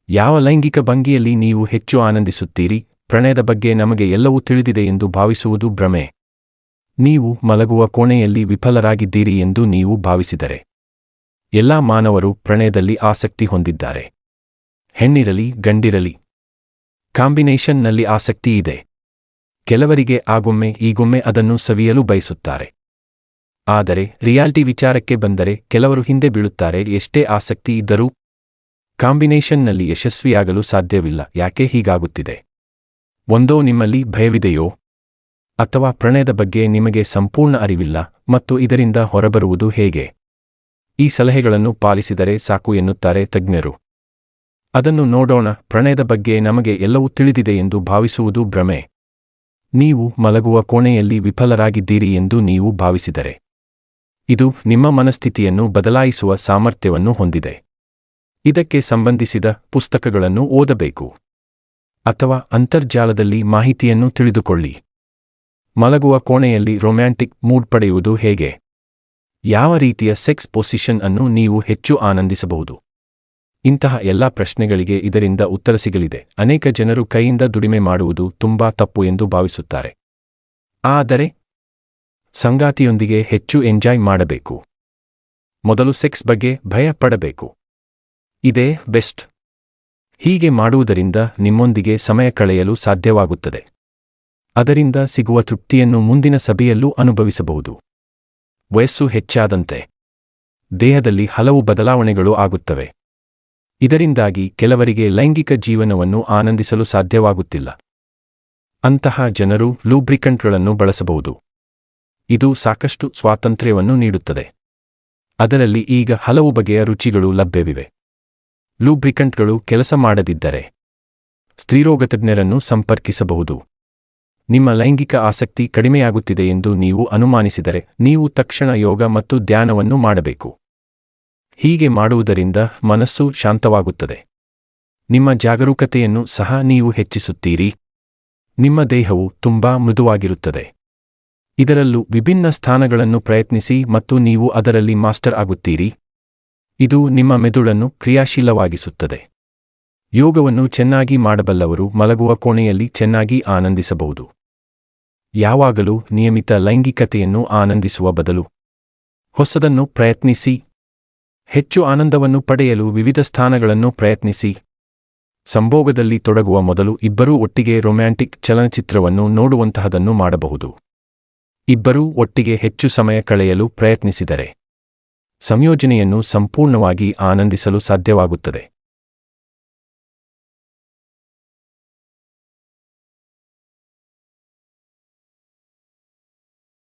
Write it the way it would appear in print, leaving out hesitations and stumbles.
ಯಾವ ಲೈಂಗಿಕ ಭಂಗಿಯಲ್ಲಿ ನೀವು ಹೆಚ್ಚು ಆನಂದಿಸುತ್ತೀರಿ? ಪ್ರಣಯದ ಬಗ್ಗೆ ನಮಗೆ ಎಲ್ಲವೂ ತಿಳಿದಿದೆ ಎಂದು ಭಾವಿಸುವುದು ಭ್ರಮೆ. ನೀವು ಮಲಗುವ ಕೋಣೆಯಲ್ಲಿ ವಿಫಲರಾಗಿದ್ದೀರಿ ಎಂದು ನೀವು ಭಾವಿಸಿದರೆ. ಎಲ್ಲಾ ಮಾನವರು ಪ್ರಣಯದಲ್ಲಿ ಆಸಕ್ತಿ ಹೊಂದಿದ್ದಾರೆ. ಹೆಣ್ಣಿರಲಿ ಗಂಡಿರಲಿ. ಕಾಂಬಿನೇಷನ್ನಲ್ಲಿ ಆಸಕ್ತಿ ಇದೆ. ಕೆಲವರಿಗೆ ಆಗೊಮ್ಮೆ ಈಗೊಮ್ಮೆ ಅದನ್ನು ಸವಿಯಲು ಬಯಸುತ್ತಾರೆ. ಆದರೆ ರಿಯಾಲಿಟಿ ವಿಚಾರಕ್ಕೆ ಬಂದರೆ ಕೆಲವರು ಹಿಂದೆ ಬೀಳುತ್ತಾರೆ. ಎಷ್ಟೇ ಆಸಕ್ತಿ ಇದ್ದರೂ ಕಾಂಬಿನೇಷನ್ನಲ್ಲಿ ಯಶಸ್ವಿಯಾಗಲು ಸಾಧ್ಯವಿಲ್ಲ. ಯಾಕೆ ಹೀಗಾಗುತ್ತಿದೆ? ಒಂದೋ ನಿಮ್ಮಲ್ಲಿ ಭಯವಿದೆಯೋ, ಅಥವಾ ಪ್ರಣಯದ ಬಗ್ಗೆ ನಿಮಗೆ ಸಂಪೂರ್ಣ ಅರಿವಿಲ್ಲ ಮತ್ತು ಇದರಿಂದ ಹೊರಬರುವುದು ಹೇಗೆ? ಈ ಸಲಹೆಗಳನ್ನು ಪಾಲಿಸಿದರೆ ಸಾಕು ಎನ್ನುತ್ತಾರೆ ತಜ್ಞರು. ಅದನ್ನು ನೋಡೋಣ. ಪ್ರಣಯದ ಬಗ್ಗೆ ನಮಗೆ ಎಲ್ಲವೂ ತಿಳಿದಿದೆ ಎಂದು ಭಾವಿಸುವುದು ಭ್ರಮೆ. ನೀವು ಮಲಗುವ ಕೋಣೆಯಲ್ಲಿ ವಿಫಲರಾಗಿದ್ದೀರಿ ಎಂದು ನೀವು ಭಾವಿಸಿದರೆ. ಇದು ನಿಮ್ಮ ಮನಸ್ಥಿತಿಯನ್ನು ಬದಲಾಯಿಸುವ ಸಾಮರ್ಥ್ಯವನ್ನು ಹೊಂದಿದೆ. ಇದಕ್ಕೆ ಸಂಬಂಧಿಸಿದ ಪುಸ್ತಕಗಳನ್ನು ಓದಬೇಕು ಅಥವಾ ಅಂತರ್ಜಾಲದಲ್ಲಿ ಮಾಹಿತಿಯನ್ನು ತಿಳಿದುಕೊಳ್ಳಿ. ಮಲಗುವ ಕೋಣೆಯಲ್ಲಿ ರೊಮ್ಯಾಂಟಿಕ್ ಮೂಡ್ ಪಡೆಯುವುದು ಹೇಗೆ? ಯಾವ ರೀತಿಯ ಸೆಕ್ಸ್ ಪೊಸಿಷನ್ ಅನ್ನು ನೀವು ಹೆಚ್ಚು ಆನಂದಿಸಬಹುದು? ಇಂತಹ ಎಲ್ಲಾ ಪ್ರಶ್ನೆಗಳಿಗೆ ಇದರಿಂದ ಉತ್ತರ ಸಿಗಲಿದೆ. ಅನೇಕ ಜನರು ಕೈಯಿಂದ ದುಡಿಮೆ ಮಾಡುವುದು ತುಂಬಾ ತಪ್ಪು ಎಂದು ಭಾವಿಸುತ್ತಾರೆ. ಆದರೆ ಸಂಗಾತಿಯೊಂದಿಗೆ ಹೆಚ್ಚು ಎಂಜಾಯ್ ಮಾಡಬೇಕು. ಮೊದಲು ಸೆಕ್ಸ್ ಬಗ್ಗೆ ಭಯ ಪಡಬೇಕು. ಇದೇ ಬೆಸ್ಟ್. ಹೀಗೆ ಮಾಡುವುದರಿಂದ ನಿಮ್ಮೊಂದಿಗೆ ಸಮಯ ಕಳೆಯಲು ಸಾಧ್ಯವಾಗುತ್ತದೆ. ಅದರಿಂದ ಸಿಗುವ ತೃಪ್ತಿಯನ್ನು ಮುಂದಿನ ಸಭೆಯಲ್ಲೂ ಅನುಭವಿಸಬಹುದು. ವಯಸ್ಸು ಹೆಚ್ಚಾದಂತೆ ದೇಹದಲ್ಲಿ ಹಲವು ಬದಲಾವಣೆಗಳು ಆಗುತ್ತವೆ. ಇದರಿಂದಾಗಿ ಕೆಲವರಿಗೆ ಲೈಂಗಿಕ ಜೀವನವನ್ನು ಆನಂದಿಸಲು ಸಾಧ್ಯವಾಗುತ್ತಿಲ್ಲ. ಅಂತಹ ಜನರು ಲೂಬ್ರಿಕಂಟ್ಗಳನ್ನು ಬಳಸಬಹುದು. ಇದು ಸಾಕಷ್ಟು ಸ್ವಾತಂತ್ರ್ಯವನ್ನು ನೀಡುತ್ತದೆ. ಅದರಲ್ಲಿ ಈಗ ಹಲವು ಬಗೆಯ ರುಚಿಗಳು ಲಭ್ಯವಿವೆ. ಲೂಬ್ರಿಕಂಟ್ಗಳು ಕೆಲಸ ಮಾಡದಿದ್ದರೆ ಸ್ತ್ರೀರೋಗತಜ್ಞರನ್ನು ಸಂಪರ್ಕಿಸಬಹುದು. ನಿಮ್ಮ ಲೈಂಗಿಕ ಆಸಕ್ತಿ ಕಡಿಮೆಯಾಗುತ್ತಿದೆ ಎಂದು ನೀವು ಅನುಮಾನಿಸಿದರೆ ನೀವು ತಕ್ಷಣ ಯೋಗ ಮತ್ತು ಧ್ಯಾನವನ್ನು ಮಾಡಬೇಕು. ಹೀಗೆ ಮಾಡುವುದರಿಂದ ಮನಸ್ಸು ಶಾಂತವಾಗುತ್ತದೆ. ನಿಮ್ಮ ಜಾಗರೂಕತೆಯನ್ನು ಸಹ ನೀವು ಹೆಚ್ಚಿಸುತ್ತೀರಿ. ನಿಮ್ಮ ದೇಹವು ತುಂಬಾ ಮೃದುವಾಗಿರುತ್ತದೆ. ಇದರಲ್ಲೂ ವಿಭಿನ್ನ ಸ್ಥಾನಗಳನ್ನು ಪ್ರಯತ್ನಿಸಿ ಮತ್ತು ನೀವು ಅದರಲ್ಲಿ ಮಾಸ್ಟರ್ ಆಗುತ್ತೀರಿ. ಇದು ನಿಮ್ಮ ಮೆದುಳನ್ನು ಕ್ರಿಯಾಶೀಲವಾಗಿಸುತ್ತದೆ. ಯೋಗವನ್ನು ಚೆನ್ನಾಗಿ ಮಾಡಬಲ್ಲವರು ಮಲಗುವ ಕೋಣೆಯಲ್ಲಿ ಚೆನ್ನಾಗಿ ಆನಂದಿಸಬಹುದು. ಯಾವಾಗಲೂ ನಿಯಮಿತ ಲೈಂಗಿಕತೆಯನ್ನು ಆನಂದಿಸುವ ಬದಲು ಹೊಸದನ್ನು ಪ್ರಯತ್ನಿಸಿ. ಹೆಚ್ಚು ಆನಂದವನ್ನು ಪಡೆಯಲು ವಿವಿಧ ಸ್ಥಾನಗಳನ್ನು ಪ್ರಯತ್ನಿಸಿ. ಸಂಭೋಗದಲ್ಲಿ ತೊಡಗುವ ಮೊದಲು ಇಬ್ಬರೂ ಒಟ್ಟಿಗೆ ರೊಮ್ಯಾಂಟಿಕ್ ಚಲನಚಿತ್ರವನ್ನು ನೋಡುವಂತಹದನ್ನು ಮಾಡಬಹುದು. ಇಬ್ಬರೂ ಒಟ್ಟಿಗೆ ಹೆಚ್ಚು ಸಮಯ ಕಳೆಯಲು ಪ್ರಯತ್ನಿಸಿದರೆ ಸಂಯೋಜನೆಯನ್ನು ಸಂಪೂರ್ಣವಾಗಿ ಆನಂದಿಸಲು ಸಾಧ್ಯವಾಗುತ್ತದೆ.